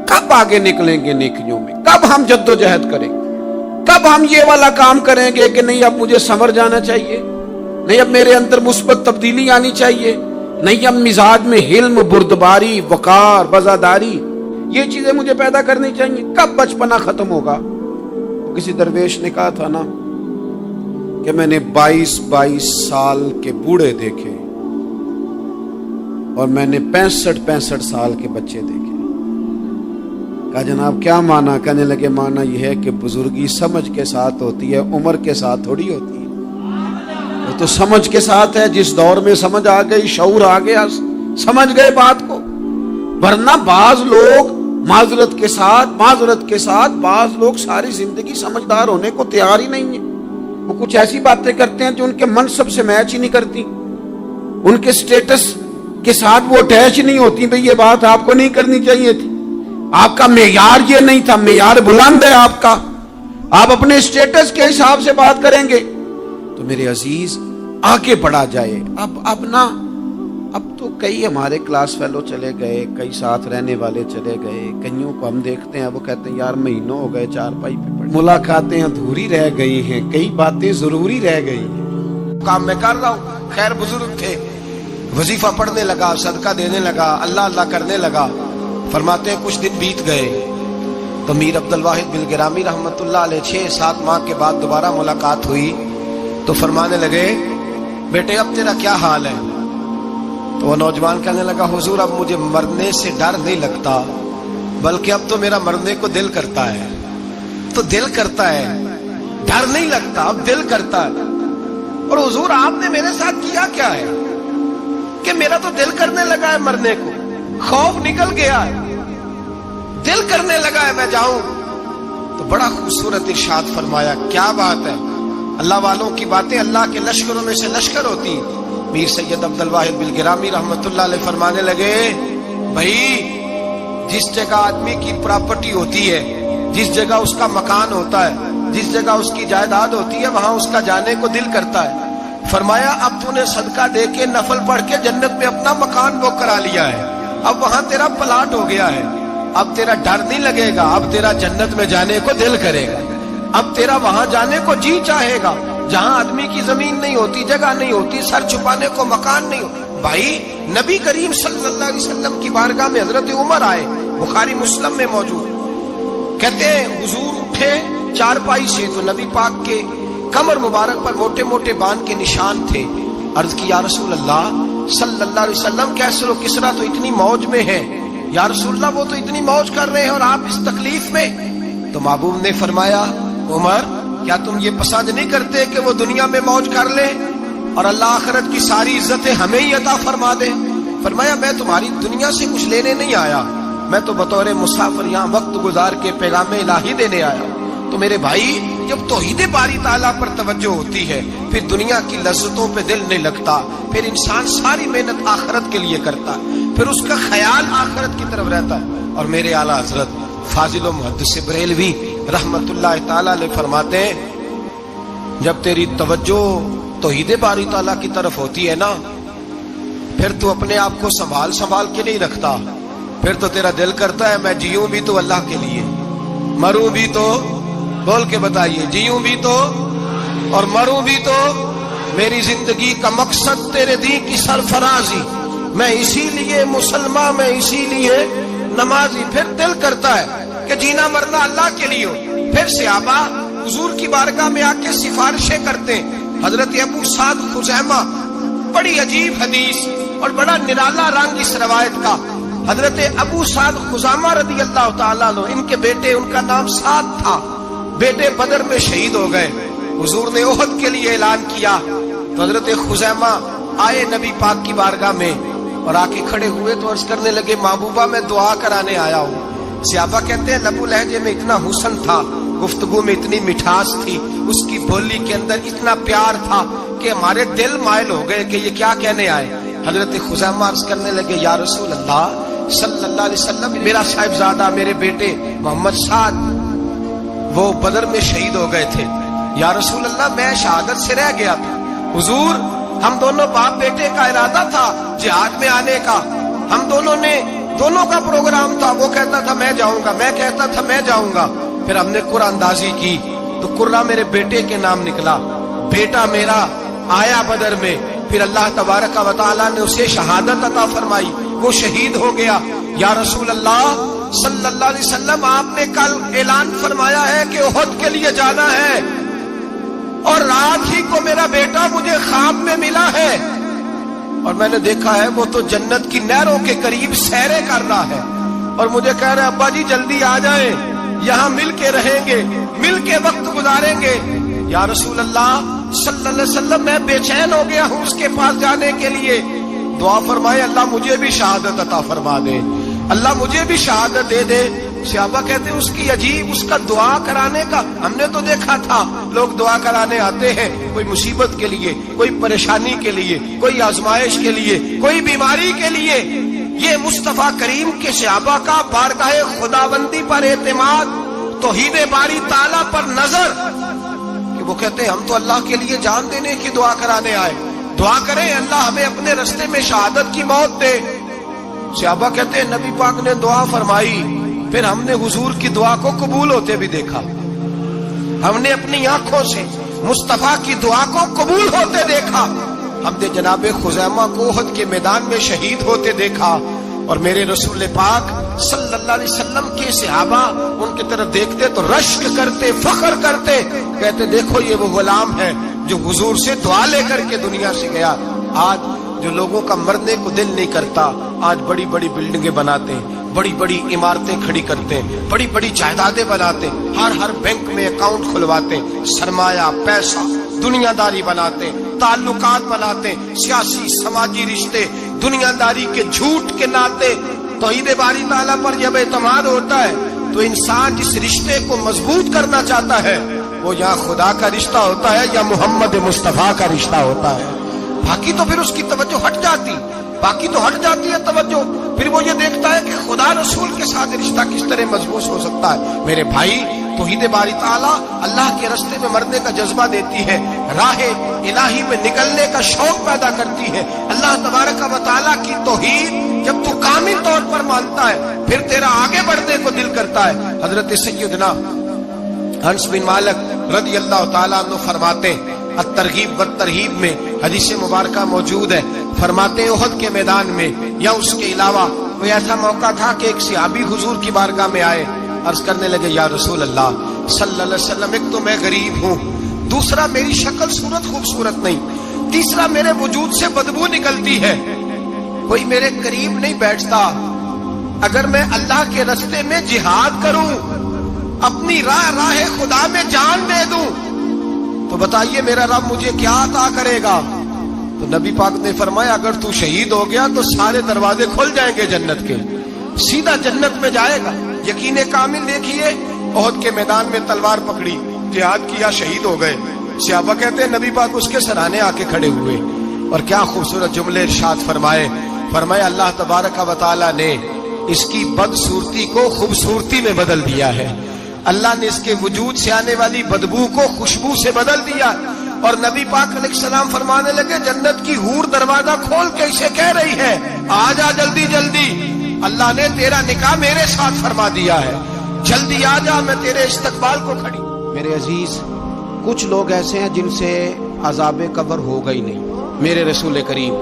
A: کب آگے نکلیں گے نیکیوں میں؟ کب ہم جد و جہد کریں گے؟ کب ہم یہ والا کام کریں گے کہ نہیں اب مجھے سنور جانا چاہیے، نہیں اب میرے اندر مثبت تبدیلی آنی چاہیے، نہیں اب مزاج میں حلم، بردباری، وقار، وفاداری، یہ چیزیں مجھے پیدا کرنی چاہیے؟ کب بچپنا ختم ہوگا؟ کسی درویش نے کہا تھا نا کہ میں نے 22 سال کے بوڑھے دیکھے اور میں نے 65 سال کے بچے دیکھے۔ کہا جناب کیا معنی؟ کہنے لگے معنی یہ ہے کہ بزرگی سمجھ کے ساتھ ہوتی ہے، عمر کے ساتھ تھوڑی ہوتی ہے۔ وہ تو سمجھ کے ساتھ ہے، جس دور میں سمجھ آ گئی، شعور آ گیا، سمجھ گئے بات کو۔ ورنہ بعض لوگ معذرت کے ساتھ بعض لوگ ساری زندگی سمجھدار ہونے کو تیار ہی نہیں ہیں۔ وہ کچھ ایسی باتیں کرتے ہیں جو ان کے منصب سے میچ ہی نہیں کرتی، ان کے سٹیٹس کے ساتھ وہ اٹیچ نہیں ہوتی۔ بھئی یہ بات آپ کو نہیں کرنی چاہیے تھی، آپ کا معیار یہ نہیں تھا، معیار بلند ہے آپ کا، آپ اپنے سٹیٹس کے حساب سے بات کریں گے۔ تو میرے عزیز آگے بڑھا جائے۔ اب تو کئی ہمارے کلاس فیلو چلے گئے، کئی ساتھ رہنے والے چلے گئے، کئیوں کو ہم دیکھتے ہیں وہ کہتے ہیں یار مہینوں ہو گئے چارپائی پہ پڑے، ملاقاتیں ادھوری رہ گئی ہیں، کئی باتیں ضروری رہ گئی ہیں۔
B: کام میں کر رہا ہوں، خیر بزرگ تھے، وظیفہ پڑھنے لگا، صدقہ دینے لگا، اللہ اللہ کرنے لگا۔ فرماتے ہیں کچھ دن بیت گئے تو میر عبدالواحد بلگرامی رحمت اللہ علیہ 6-7 ماہ کے بعد دوبارہ ملاقات ہوئی تو فرمانے لگے بیٹے اب تیرا کیا حال ہے؟ تو وہ نوجوان کہنے لگا حضور اب مجھے مرنے سے ڈر نہیں لگتا، بلکہ اب تو میرا مرنے کو دل کرتا ہے۔ تو دل کرتا ہے، ڈر نہیں لگتا، اب دل کرتا ہے۔ اور حضور آپ نے میرے ساتھ کیا کیا ہے کہ میرا تو دل کرنے لگا ہے مرنے کو، خوف نکل گیا ہے، دل کرنے لگا ہے میں جاؤں۔ تو بڑا خوبصورت ارشاد فرمایا، کیا بات ہے، اللہ والوں کی باتیں اللہ کے لشکروں میں سے لشکر ہوتی۔ میر سید عبدالواحد بلگرامی رحمت اللہ علیہ فرمانے لگے بھائی جس جگہ آدمی کی پراپرٹی ہوتی ہے، جس جگہ اس کا مکان ہوتا ہے، جس جگہ اس کی جائیداد ہوتی ہے، وہاں اس کا جانے کو دل کرتا ہے۔ فرمایا اب تو نے صدقہ دے کے نفل پڑھ کے جنت میں اپنا مکان بک کرا لیا ہے، اب وہاں تیرا پلاٹ ہو گیا ہے، اب تیرا ڈر نہیں لگے گا، اب تیرا جنت میں جانے کو دل کرے گا، اب تیرا وہاں جانے کو جی چاہے گا جہاں آدمی کی زمین نہیں ہوتی، جگہ نہیں ہوتی، سر چھپانے کو مکان نہیں ہوتا۔ بھائی نبی کریم صلی اللہ علیہ وسلم کی بارگاہ میں حضرت عمر آئے، بخاری مسلم میں موجود، کہتے ہیں حضور اٹھے چارپائی سے تو نبی پاک کے کمر مبارک پر موٹے موٹے بان کے نشان تھے۔ عرض کی یا رسول اللہ صلی اللہ علیہ وسلم کیسر و کسرا تو اتنی موج میں ہے، یا رسول اللہ وہ تو اتنی موج کر رہے ہیں اور آپ اس تکلیف میں۔ تو محبوب نے فرمایا عمر کیا تم یہ پسند نہیں کرتے کہ وہ دنیا میں موج کر لے اور اللہ آخرت کی ساری عزتیں ہمیں ہی عطا فرما دے؟ فرمایا میں تمہاری دنیا سے کچھ لینے نہیں آیا، میں تو بطور مسافر یہاں وقت گزار کے پیغام الہی دینے آیا۔ تو میرے بھائی جب توحید باری تعالیٰ پر توجہ ہوتی ہے پھر دنیا کی لذتوں پہ دل نہیں لگتا، پھر انسان ساری محنت آخرت کے لیے کرتا ہے، پھر اس کا خیال آخرت کی طرف رہتا ہے۔ اور میرے اعلیٰ حضرت فاضل و محدث بریلوی رحمت اللہ تعالیٰ علیہ فرماتے ہیں جب تیری توجہ توحید باری تعالیٰ کی طرف ہوتی ہے نا پھر تو اپنے آپ کو سنبھال کے نہیں رکھتا، پھر تو تیرا دل کرتا ہے میں جیوں بھی تو اللہ کے لیے، مروں بھی تو، بول کے بتائیے، جیوں بھی تو اور مروں بھی تو میری زندگی کا مقصد تیرے دین کی سرفرازی، میں اسی لیے مسلمان، میں اسی لیے نمازی۔ پھر دل کرتا ہے کہ جینا مرنا اللہ کے لیے ہو۔ پھر صحابہ حضور کی بارگاہ میں آ کے سفارشیں کرتے ہیں۔ حضرت ابو سعد خزیمہ، بڑی عجیب حدیث اور بڑا نرالا رنگ اس روایت کا۔ حضرت ابو سعد خزیمہ رضی اللہ تعالیٰ عنہ، ان کے بیٹے، ان کا نام سعد تھا، بیٹے بدر میں شہید ہو گئے۔ حضور نے احد کے لیے اعلان کیا تو حضرت خزیمہ آئے نبی پاک کی بارگاہ میں اور آ کے کھڑے ہوئے تو عرض کرنے لگے محبوبہ میں دعا کرانے آیا ہوں۔ صحابہ کہتے ہیں لب و لہجے میں اتنا حسن تھا، گفتگو میں اتنی مٹھاس تھی، اس کی بولی کے اندر اتنا پیار تھا کہ ہمارے دل مائل ہو گئے کہ یہ کیا کہنے آئے۔ حضرت خزیمہ عرض کرنے لگے یا رسول اللہ صلی اللہ علیہ وسلم، میرا صاحبزادہ، میرے بیٹے محمد سعد وہ بدر میں شہید ہو گئے تھے۔ یا رسول اللہ میں شہادت سے رہ گیا تھا۔ حضور ہم دونوں باپ بیٹے کا ارادہ تھا جہاد میں آنے کا، ہم دونوں کا پروگرام تھا، وہ کہتا تھا میں جاؤں گا، میں کہتا تھا میں جاؤں گا۔ پھر ہم نے قرآن اندازی کی تو قرہ میرے بیٹے کے نام نکلا، بیٹا میرا آیا بدر میں، پھر اللہ تبارک و تعالیٰ نے اسے شہادت عطا فرمائی، وہ شہید ہو گیا۔ یا رسول اللہ صلی اللہ علیہ وسلم آپ نے کل اعلان فرمایا ہے کہ احد کے لیے جانا ہے، اور رات ہی کو میرا بیٹا مجھے خواب میں ملا ہے اور میں نے دیکھا ہے وہ تو جنت کی نہروں کے قریب سیریں کر رہا ہے، اور مجھے کہہ رہے ابا جی جلدی آ جائیں، یہاں مل کے رہیں گے، مل کے وقت گزاریں گے۔ یا رسول اللہ صلی اللہ علیہ وسلم میں بے چین ہو گیا ہوں اس کے پاس جانے کے لیے، دعا فرمائے اللہ مجھے بھی شہادت عطا فرما دے، اللہ مجھے بھی شہادت دے دے۔ صحابہ کہتے ہیں اس کی عجیب، اس کا دعا کرانے کا، ہم نے تو دیکھا تھا لوگ دعا کرانے آتے ہیں کوئی مصیبت کے لیے، کوئی پریشانی کے لیے، کوئی آزمائش کے لیے، کوئی بیماری کے لیے۔ یہ مصطفیٰ کریم کے صحابہ کا بارگاہ خداوندی پر اعتماد، توحید باری تعالیٰ پر نظر، کہ وہ کہتے ہیں ہم تو اللہ کے لیے جان دینے کی دعا کرانے آئے، دعا کریں اللہ ہمیں اپنے رستے میں شہادت کی موت دے۔ صحابہ کہتے ہیں نبی پاک نے دعا فرمائی، پھر ہم نے حضور کی دعا کو قبول ہوتے بھی دیکھا، ہم نے اپنی آنکھوں سے مصطفیٰ کی دعا کو قبول ہوتے دیکھا، ہم نے جناب خزیمہ کو احد کے میدان میں شہید ہوتے دیکھا، اور میرے رسول پاک صلی اللہ علیہ وسلم کے صحابہ ان کی طرف دیکھتے تو رشک کرتے، فخر کرتے، کہتے دیکھو یہ وہ غلام ہے جو حضور سے دعا لے کر کے دنیا سے گیا۔ آج جو لوگوں کا مرنے کو دل نہیں کرتا، آج بڑی بڑی بلڈنگیں بناتے ہیں، بڑی بڑی عمارتیں کھڑی کرتے ہیں، بڑی بڑی جائیدادیں بناتے ہیں، ہر بینک میں اکاؤنٹ کھلواتے ہیں، سرمایہ پیسہ دنیا داری بناتے ہیں، تعلقات بناتے ہیں، سیاسی سماجی رشتے، دنیا داری کے جھوٹ کے ناطے۔ توحید باری تعالیٰ پر جب اعتماد ہوتا ہے تو انسان جس رشتے کو مضبوط کرنا چاہتا ہے وہ یا خدا کا رشتہ ہوتا ہے یا محمد مصطفیٰ کا رشتہ ہوتا ہے، باقی تو پھر اس کی توجہ ہٹ جاتی، باقی تو ہٹ جاتی ہے توجہ، پھر وہ یہ دیکھتا ہے کہ خدا رسول کے ساتھ رشتہ کس طرح مضبوط ہو سکتا ہے۔ میرے بھائی توحید باری تعالیٰ اللہ کے رستے میں مرنے کا جذبہ دیتی ہے، راہ الہی میں نکلنے کا شوق پیدا کرتی ہے۔ اللہ تبارک و تعالیٰ کی توحید جب تو کامل طور پر مانتا ہے پھر تیرا آگے بڑھنے کو دل کرتا ہے۔ حضرت سیدنا انس بن مالک رضی اللہ تعالیٰ عنہ فرماتے ہیں، الترغیب والترہیب میں حدیث مبارکہ موجود ہے، فرماتے ہیں احد کے میدان میں یا اس کے علاوہ کوئی ایسا موقع تھا کہ ایک صحابی حضور کی بارگاہ میں آئے، عرض کرنے لگے یا رسول اللہ صلی اللہ علیہ وسلم، ایک تو میں غریب ہوں، دوسرا میری شکل صورت خوبصورت نہیں، تیسرا میرے وجود سے بدبو نکلتی ہے، کوئی میرے قریب نہیں بیٹھتا، اگر میں اللہ کے رستے میں جہاد کروں، اپنی راہ خدا میں جان دے دوں تو بتائیے میرا رب مجھے کیا عطا کرے گا؟ تو نبی پاک نے فرمایا اگر تو شہید ہو گیا تو سارے دروازے کھل جائیں گے جنت کے، سیدھا جنت میں جائے گا۔ یقین کامل دیکھیے، احد کے میدان میں تلوار پکڑی، جہاد کیا، شہید ہو گئے۔ صحابہ کہتے ہیں نبی پاک اس کے سرانے آ کے کھڑے ہوئے اور کیا خوبصورت جملے ارشاد فرمایا اللہ تبارک و تعالیٰ نے اس کی بدصورتی کو خوبصورتی میں بدل دیا ہے، اللہ نے اس کے وجود سے آنے والی بدبو کو خوشبو سے بدل دیا، اور نبی پاک علیہ السلام فرمانے لگے جنت کی حور دروازہ کھول کے اسے کہہ رہی ہے آ جا جلدی جلدی، اللہ نے تیرا نکاح میرے ساتھ فرما دیا ہے، جلدی آ جا، میں تیرے استقبال کو کھڑی۔ میرے عزیز، کچھ لوگ ایسے ہیں جن سے
A: عذاب قبر ہوگا ہی نہیں۔ میرے رسول کریم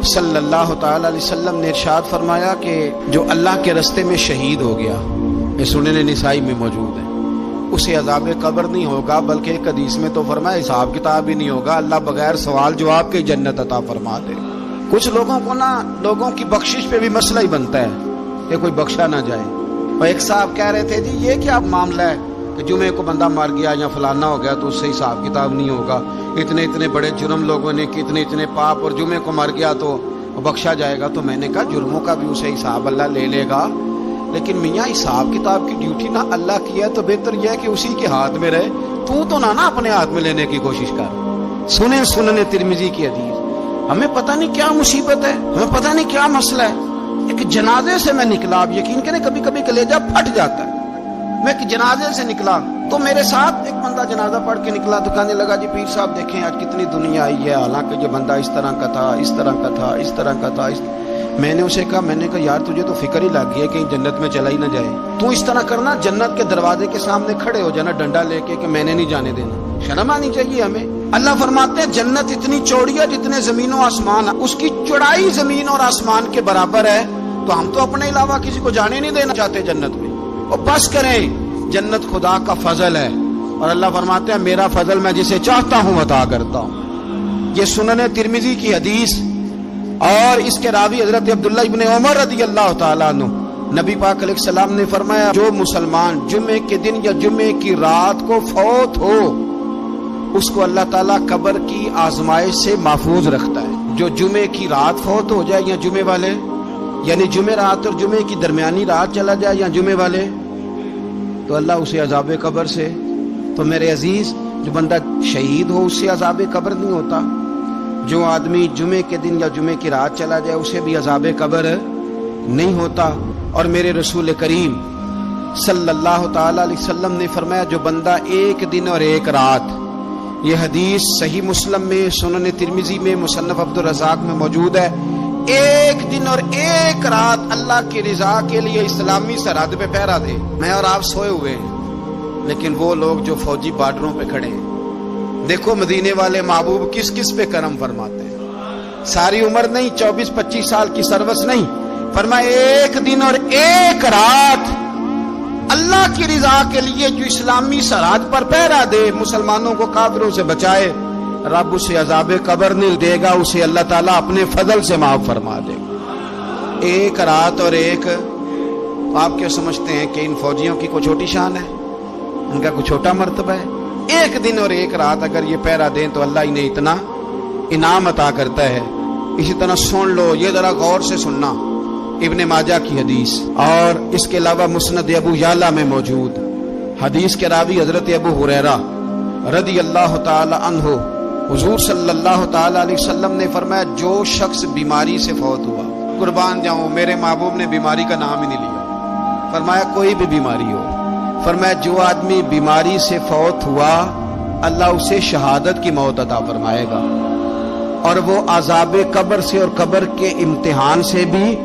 A: صلی اللہ تعالی علیہ وسلم نے ارشاد فرمایا کہ جو اللہ کے رستے میں شہید ہو گیا، یہ سنن نسائی میں موجود ہے، اسے عذاب قبر نہیں ہوگا، بلکہ ایک حدیث میں تو فرمایا حساب کتاب ہی نہیں ہوگا، اللہ بغیر سوال جواب کے جنت عطا فرما دے۔ کچھ لوگوں کو لوگوں کی بخشش پہ بھی مسئلہ ہی بنتا ہے کہ کوئی بخشا نہ جائے۔ اور ایک صاحب کہہ رہے تھے جی یہ کیا معاملہ ہے کہ جمعے کو بندہ مر گیا یا فلانا ہو گیا تو اس سے حساب کتاب نہیں ہوگا، اتنے بڑے جرم لوگوں نے کی، اتنے پاپ، اور جمعے کو مر گیا تو بخشا جائے گا۔ تو میں نے کہا جرموں کا بھی اسے حساب اللہ لے لے گا، لیکن میاں حساب کتاب کی ڈیوٹی نہ اللہ کی ہے تو بہتر یہ ہے کہ اسی کے ہاتھ میں رہے، تو نہ اپنے ہاتھ میں لینے کی کوشش کر۔ سنن ترمذی کی حدیث، ہمیں پتہ نہیں کیا مصیبت ہے، ہمیں پتہ نہیں کیا مسئلہ ہے۔ ایک جنازے سے میں نکلا، آپ یقین کریں کبھی کبھی کلیجہ پھٹ جاتا ہے۔ میں ایک جنازے سے نکلا تو میرے ساتھ ایک بندہ جنازہ پڑھ کے نکلا تو کہنے لگا جی پیر صاحب دیکھیں آج کتنی دنیا آئی ہے، حالانکہ یہ بندہ اس طرح کا تھا، اس طرح کا تھا، اس طرح کا تھا۔ میں نے اسے کہا یار تجھے تو فکر ہی لگ گئی ہے کہیں جنت میں چلا ہی نہ جائے، تو اس طرح کرنا جنت کے دروازے کے سامنے کھڑے ہو جانا ڈنڈا لے کے کہ میں نے نہیں جانے دینا۔ شرم آنی چاہیے ہمیں۔ اللہ فرماتے ہیں جنت اتنی چوڑی ہے جتنے زمین و آسمان ہے، اس کی چوڑائی زمین اور آسمان کے برابر ہے، تو ہم تو اپنے علاوہ کسی کو جانے نہیں دینا چاہتے جنت میں۔ اور بس کریں، جنت خدا کا فضل ہے، اور اللہ فرماتے ہیں میرا فضل میں جسے چاہتا ہوں عطا کرتا ہوں۔ یہ سنن ترمذی کی حدیث، اور اس کے راوی حضرت عبداللہ ابن عمر رضی اللہ تعالیٰ عنہ، نبی پاک علیہ السلام نے فرمایا جو مسلمان جمعے کے دن یا جمعے کی رات کو فوت ہو اس کو اللہ تعالیٰ قبر کی آزمائش سے محفوظ رکھتا ہے۔ جو جمعے کی رات فوت ہو جائے یا جمعے والے، یعنی جمعے رات اور جمعے کی درمیانی رات چلا جائے یا جمعے والے، تو اللہ اسے عذاب قبر سے، تو میرے عزیز جو بندہ شہید ہو اس سے عذاب قبر نہیں ہوتا، جو آدمی جمعے کے دن یا جمعے کی رات چلا جائے اسے بھی عذاب قبر نہیں ہوتا۔ اور میرے رسول کریم صلی اللہ تعالی علیہ وسلم نے فرمایا جو بندہ ایک دن اور ایک رات، یہ حدیث صحیح مسلم میں، سنن ترمذی میں، مصنف عبدالرزاق میں موجود ہے، ایک دن اور ایک رات اللہ کی رضا کے لیے اسلامی سرحد پہ پہرا دے۔ میں اور آپ سوئے ہوئے ہیں، لیکن وہ لوگ جو فوجی بارڈروں پہ کھڑے ہیں، دیکھو مدینے والے محبوب کس کس پہ کرم فرماتے ہیں۔ ساری عمر نہیں، 24-25 سال کی سروس نہیں، فرمایا ایک دن اور ایک رات اللہ کی رضا کے لیے جو اسلامی سرحد پر پہرا دے، مسلمانوں کو کافروں سے بچائے، رب اسے عذاب قبر نہیں دے گا، اسے اللہ تعالیٰ اپنے فضل سے معاف فرما دے گا۔ ایک رات اور ایک، آپ کیا سمجھتے ہیں کہ ان فوجیوں کی کوئی چھوٹی شان ہے؟ ان کا کوئی چھوٹا مرتبہ ہے؟ ایک دن اور ایک رات اگر یہ پہرا دیں تو اللہ انہیں اتنا انعام عطا کرتا ہے۔ اسی طرح سن لو، یہ ذرا غور سے سننا، ابن ماجہ کی حدیث، اور اس کے علاوہ مسند ابو یعلا میں موجود حدیث کے راوی حضرت ابو ہریرہ رضی اللہ تعالی عنہ، حضور صلی اللہ تعالی علیہ وسلم نے فرمایا جو شخص بیماری سے فوت ہوا، قربان جاؤں میرے محبوب نے بیماری کا نام ہی نہیں لیا، فرمایا کوئی بھی بیماری ہو، فرمایا جو آدمی بیماری سے فوت ہوا اللہ اسے شہادت کی موت عطا فرمائے گا، اور وہ عذاب قبر سے اور قبر کے امتحان سے بھی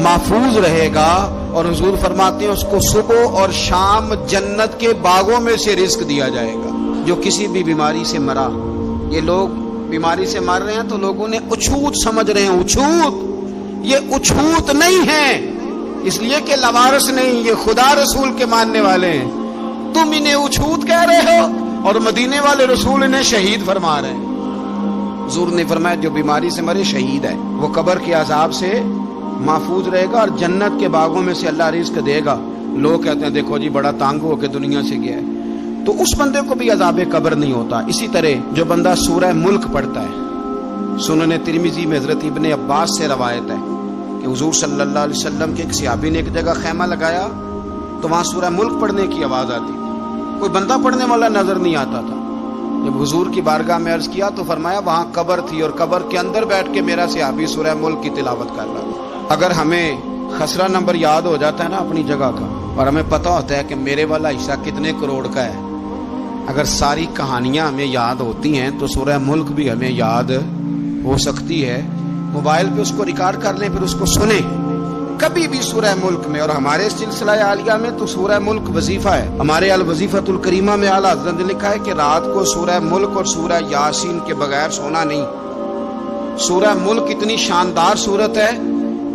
A: محفوظ رہے گا، اور حضور فرماتے ہیں اس کو صبح اور شام جنت کے باغوں میں سے رزق دیا جائے گا۔ جو کسی بھی بیماری سے مرا، یہ لوگ بیماری سے مر رہے ہیں تو لوگوں نے اچھوت سمجھ رہے ہیں، اچھوت، یہ اچھوت نہیں ہے، اس لیے کہ لوارث نہیں، یہ خدا رسول کے ماننے والے ہیں، تم انہیں اچھوت کہہ رہے ہو اور مدینے والے رسول انہیں شہید فرما رہے ہیں۔ حضور نے فرمایا جو بیماری سے مرے شہید ہے، وہ قبر کے عذاب سے محفوظ رہے گا اور جنت کے باغوں میں سے اللہ رزق دے گا۔ لوگ کہتے ہیں دیکھو جی بڑا تانگ ہو کے دنیا سے گیا ہے، تو اس بندے کو بھی عذاب قبر نہیں ہوتا۔ اسی طرح جو بندہ سورہ ملک پڑھتا ہے، سنن ترمذی میں حضرت ابن عباس سے روایت ہے کہ حضور صلی اللہ علیہ وسلم کے ایک صحابی نے ایک جگہ خیمہ لگایا تو وہاں سورہ ملک پڑھنے کی آواز آتی، کوئی بندہ پڑھنے والا نظر نہیں آتا تھا۔ جب حضور کی بارگاہ میں عرض کیا تو فرمایا وہاں قبر تھی اور قبر کے اندر بیٹھ کے میرا صحابی سورہ ملک کی تلاوت کر رہا تھا۔ اگر ہمیں خسرہ نمبر یاد ہو جاتا ہے نا اپنی جگہ کا، اور ہمیں پتہ ہوتا ہے کہ میرے والا حصہ کتنے کروڑ کا ہے، اگر ساری کہانیاں ہمیں یاد ہوتی ہیں تو سورہ ملک بھی ہمیں یاد ہو سکتی ہے۔ موبائل پہ اس کو ریکارڈ کر لیں، پھر اس کو سنیں، کبھی بھی سورہ ملک میں، اور ہمارے سلسلہ عالیہ میں تو سورہ ملک وظیفہ ہے، ہمارے الوظیفۃ الکریمہ میں اعلیٰ حضرت نے لکھا ہے کہ رات کو سورہ ملک اور سورہ یاسین کے بغیر سونا نہیں۔ سورہ ملک اتنی شاندار سورت ہے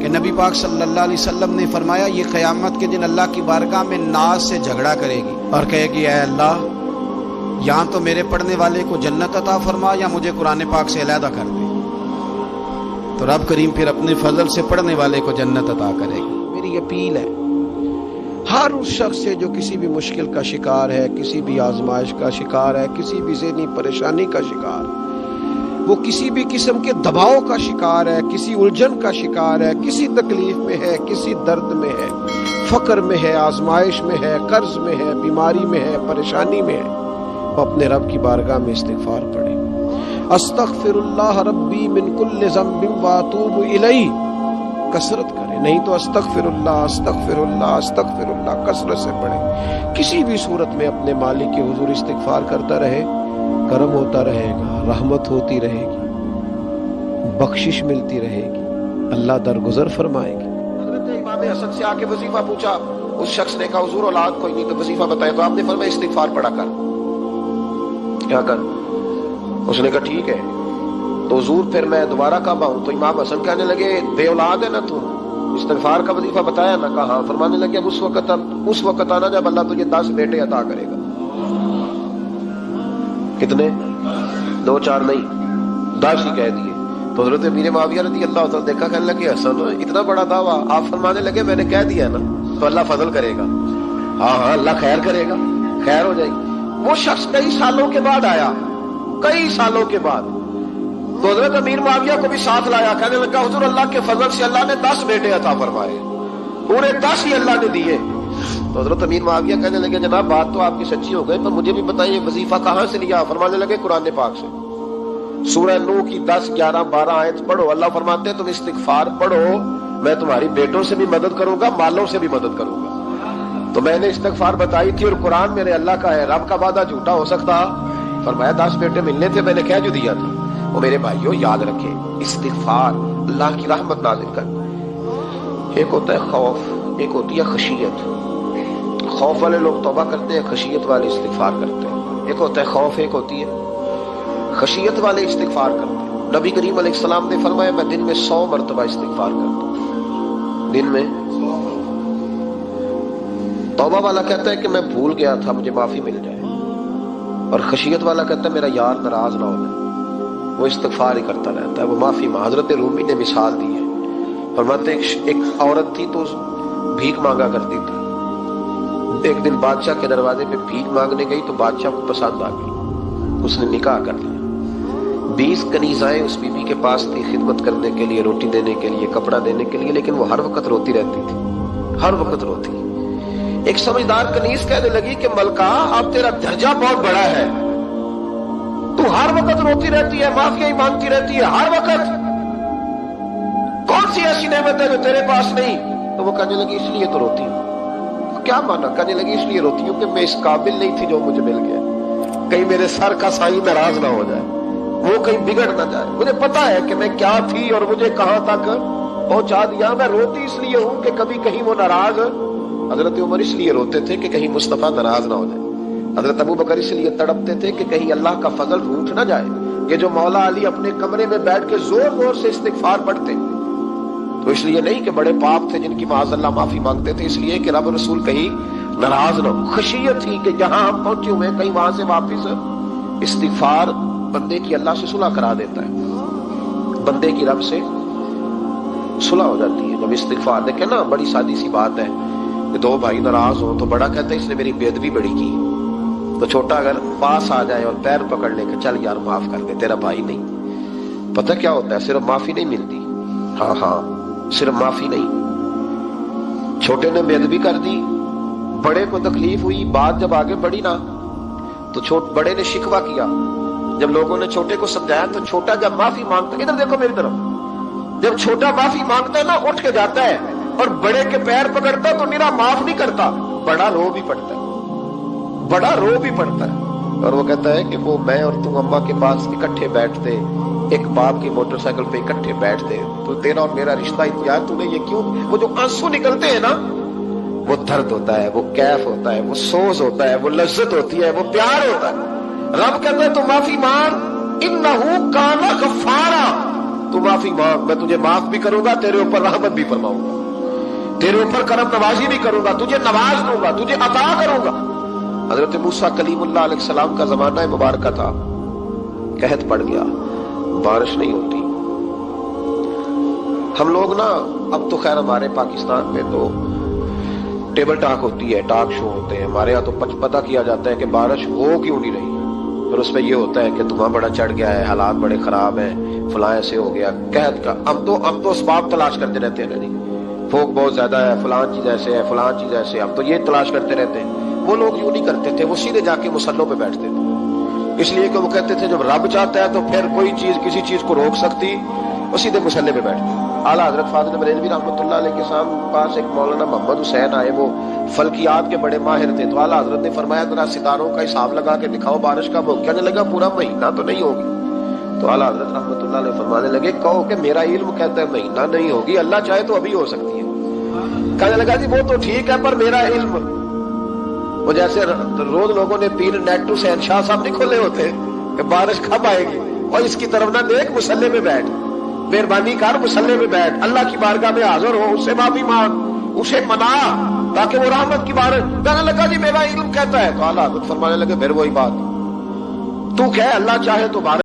A: کہ نبی پاک صلی اللہ علیہ وسلم نے فرمایا یہ قیامت کے دن اللہ کی بارگاہ میں ناز سے جھگڑا کرے گی اور کہے گی اے اللہ یہاں تو میرے پڑھنے والے کو جنت عطا فرما یا مجھے قرآن پاک سے علیحدہ کر دے۔ تو رب کریم پھر اپنے فضل سے پڑھنے والے کو جنت عطا کرے گی۔ میری اپیل ہے ہر اس شخص سے جو کسی بھی مشکل کا شکار ہے، کسی بھی آزمائش کا شکار ہے، کسی بھی ذہنی پریشانی کا شکار ہے، وہ کسی بھی قسم کے دباؤ کا شکار ہے، کسی الجھن کا شکار ہے، کسی تکلیف میں ہے، کسی درد میں ہے، فقر میں ہے، آزمائش میں ہے، قرض میں ہے، بیماری میں ہے، پریشانی میں ہے، وہ اپنے رب کی بارگاہ میں استغفار پڑھے۔ استغفر اللہ ربی من کل ذنب واتوب الیہ کثرت کرے، نہیں تو استغفر اللہ استغفر اللہ استغفر اللہ کثرت سے پڑھے۔ کسی بھی صورت میں اپنے مالک کے حضور استغفار کرتا رہے، کرم ہوتا رہے گا، رحمت ہوتی رہے گی، بخشش ملتی رہے گی، اللہ درگزر فرمائے گی۔ حضرت امام حسن سے آ کے وظیفہ پوچھا، اس شخص نے کہا حضور اولاد کوئی نہیں تو وظیفہ بتائے، تو آپ نے فرمایا استغفار پڑھا کر۔ کیا کر؟ اس نے کہا ٹھیک ہے۔ تو حضور پھر میں دوبارہ کعبہ ہوں، تو امام حسن کہنے لگے بے اولاد ہے نا تو، استغفار کا وظیفہ بتایا نا؟ کہا ہاں۔ فرمانے لگے اب اس وقت آنا جب اللہ تجھے 10 بیٹے عطا کرے گا۔ کتنے؟ 2 4 نہیں، 10 ہی کہہ دیے۔ تو حضرت امیر معاویہ رضی اللہ تعالیٰ دیکھا، کہنے لگے حسن اتنا بڑا دعویٰ؟ آپ فرمانے لگے میں نے کہہ دیا نا تو اللہ فضل کرے گا۔ ہاں ہاں اللہ خیر کرے گا، خیر ہو جائے گی۔ وہ شخص کئی سالوں کے بعد آیا، کئی سالوں کے بعد، تو حضرت امیر معاویہ کو بھی ساتھ لایا، کہنے لگا حضور اللہ کے فضل سے اللہ نے 10 بیٹے عطا فرمائے، پورے 10 ہی اللہ نے دیے۔ تو حضرت امیر معاویہ کہنے لگے جناب بات تو آپ کی سچی ہو گئی، پر مجھے بھی بتائیے وظیفہ کہاں سے لیا؟ فرمانے لگے قرآن پاک سے، سورہ نوح کی 10 11 12 آیت پڑھو۔ اللہ فرماتے ہیں تم استغفار پڑھو، میں تمہاری بیٹوں سے بھی مدد کروں گا، مالوں سے بھی مدد کروں گا۔ تو میں نے استغفار بتائی تھی اور قرآن میرے اللہ کا ہے، رب کا وعدہ جھوٹا ہو سکتا؟ فرمایا 10 بیٹے ملنے تھے، میں نے کہہ جو دیا تھا۔ وہ میرے بھائیوں یاد رکھیں، استغفار اللہ کی رحمت نازل کرنا۔ ایک ہوتا ہے خوف، ایک ہوتی ہے خشیت۔ خوف والے لوگ توبہ کرتے ہیں، خشیت والے استغفار کرتے ہیں۔ ایک ہوتا ہے خوف، ایک ہوتی ہے خشیت والے استغفار کرتے ہیں۔ نبی کریم علیہ السلام نے فرمایا میں دن میں 100 مرتبہ استغفار کرتا ہوں، دن میں۔ توبہ والا کہتا ہے کہ میں بھول گیا تھا، مجھے معافی مل جائے، اور خشیت والا کہتا ہے میرا یار ناراض نہ ہو جائے، وہ استغفار ہی کرتا رہتا ہے، وہ معافی مانگ۔ حضرت رومی نے مثال دی ہے، فرماتے ایک عورت تھی تو بھیک مانگا کرتی تھی، ایک دن بادشاہ کے دروازے پہ بھیک مانگنے گئی تو بادشاہ کو پسند آ گئی، اس نے نکاح کر لیا۔ 20 کنیزائیں اس بی بی کے پاس تھی خدمت کرنے کے لیے، روٹی دینے کے لیے، کپڑا دینے کے لیے، لیکن وہ ہر وقت روتی رہتی تھی، ہر وقت روتی۔ ایک سمجھدار کنیز کہنے لگی کہ ملکہ اب تیرا درجہ بہت بڑا ہے، تو ہر وقت روتی رہتی ہے، معافیاں ہی مانگتی رہتی ہے ہر وقت، کون سی ایسی نعمت ہے جو تیرے پاس نہیں؟ تو وہ کہنے لگی اس لیے تو روتی ہوں۔ کیا مانا؟ کہنے لگی اس لیے روتی ہوں کہ میں اس قابل نہیں تھی جو مجھے مل گیا، کہیں میرے سر کا سائیں ناراض نہ ہو جائے، وہ کہیں بگڑ نہ جائے، مجھے پتا ہے کہ میں کیا تھی اور مجھے کہاں تک پہنچا دیا، میں روتی اس لیے ہوں کہ کبھی کہیں وہ ناراض۔ حضرت عمر اس لیے روتے تھے کہ کہیں مصطفیٰ ناراض نہ ہو جائے، حضرت ابو بکر اس لیے تڑپتے تھے کہ کہیں اللہ کا فضل روٹ نہ جائے، کہ جو مولا علی اپنے کمرے میں بیٹھ کے زور زور سے استغفار پڑھتے، تو اس لیے نہیں کہ بڑے پاپ تھے جن کی معاذ اللہ معافی مانگتے تھے، اس لیے کہ رب رسول کہیں ناراض نہ ہو۔ خشیت تھی کہ جہاں ہم پہنچے ہوئے کہیں وہاں سے واپس۔ استغفار بندے کی اللہ سے صلح کرا دیتا ہے، بندے کی رب سے صلح ہو جاتی ہے جب استغفار۔ دیکھیں نا بڑی سادی سی بات ہے کہ 2 بھائی ناراض ہو تو بڑا کہتا ہے اس نے میری بے ادبی بڑی کی، تو چھوٹا اگر پاس آ جائے اور پیر پکڑ لے کہ چل یار معاف کر دے، تیرا بھائی نہیں۔ پتہ کیا ہوتا ہے؟ صرف معافی نہیں ملتی، ہاں صرف معافی نہیں، چھوٹے نے بے ادبی کر دی، بڑے کو تکلیف ہوئی، بات جب آگے بڑھی نا تو بڑے نے شکوہ کیا، جب لوگوں نے چھوٹے کو سمجھایا تو چھوٹا جب معافی مانگتا ہے، ادھر دیکھو میری طرف، جب چھوٹا معافی مانگتا ہے نا اٹھ کے جاتا ہے اور بڑے کے پیر پکڑتا تو میرا معاف نہیں کرتا، بڑا رو بھی پڑتا ہے، بڑا رو بھی پڑتا ہے۔
B: اور وہ کہتا ہے کہ وہ میں اور تم اماں کے پاس اکٹھے بیٹھتے، ایک باپ کی موٹر سائیکل پہ اکٹھے بیٹھتے، تو تیرا اور میرا رشتہ یار تو نے یہ کیوں، وہ جو آنسو نکلتے ہیں نا، وہ درد ہوتا ہے، وہ کیف ہوتا ہے، وہ سوز ہوتا ہے، وہ لذت ہوتی ہے، وہ پیار ہوتا ہے۔ رب کہتا ہے تو معافی مانگ، انہو کان غفارا، تو معافی مانگ، میں تجھے معاف بھی کروں گا، تیرے اوپر رحمت بھی فرماؤں گا، تیرے اوپر کرم نوازی بھی کروں گا، تجھے نواز دوں گا، تجھے عطا کروں گا۔ حضرت موسیٰ کلیم اللہ علیہ السلام کا زمانہ مبارکہ تھا، قحط پڑ گیا، بارش نہیں ہوتی۔ ہم لوگ نا اب تو خیر ہمارے پاکستان میں تو ٹیبل ٹاک ہوتی ہے، ٹاک شو ہوتے ہیں، ہمارے یہاں تو پتہ کیا جاتا ہے کہ بارش ہو کیوں نہیں رہی، پھر اس میں یہ ہوتا ہے کہ دھواں بڑا چڑھ گیا ہے، حالات بڑے خراب ہیں، فلاں ایسے ہو گیا قحط کا۔ ہم تو اسباب تلاش کرتے رہتے ہیں، نہیں بھوک بہت زیادہ ہے، فلاں چیز ایسے ہے، فلاں چیز ایسے، ہم تو یہ تلاش کرتے رہتے ہیں۔ وہ لوگ یوں نہیں کرتے تھے، وہ سیدھے جا کے مسلوں پہ بیٹھتے تھے، اس لیے کہ وہ کہتے تھے جب رب چاہتا ہے تو پھر کوئی چیز کسی چیز کو روک سکتی، وہ سیدھے مسلے پہ بیٹھتے۔ اعلیٰ حضرت فاضل بریلوی رحمۃ اللہ علیہ کے پاس ایک مولانا محمد حسین آئے، وہ فلکیات کے بڑے ماہر تھے، تو اعلیٰ حضرت نے فرمایا ذرا ستاروں کا حساب لگا کے دکھاؤ بارش کا، وہ کہنے لگا پورا مہینہ تو نہیں ہوگی۔ تو اعلیٰ حضرت رحمۃ اللہ علیہ فرمانے لگے کہو کہ میرا علم کہتا ہے مہینہ نہیں ہوگی، اللہ چاہے تو ابھی ہو سکتی ہے۔ کہنے لگا جی وہ تو ٹھیک ہے پر میرا علم، وہ جیسے روز لوگوں نے پیر نیٹو سے شاہ صاحب نہیں کھولے ہوتے کہ بارش کب آئے گی، اور اس کی طرف نہ دیکھ، مسلے میں بیٹھ، مہربانی کر مسلے میں بیٹھ، اللہ کی بارگاہ میں حاضر ہو، اس سے معافی مانگ، اسے منا تاکہ وہ رحمت کی بارش۔ کہنے لگا جی میرا علم کہتا ہے، تو اعلیٰ حضرت فرمانے لگے پھر وہی بات، تو کہہ اللہ چاہے تو بارش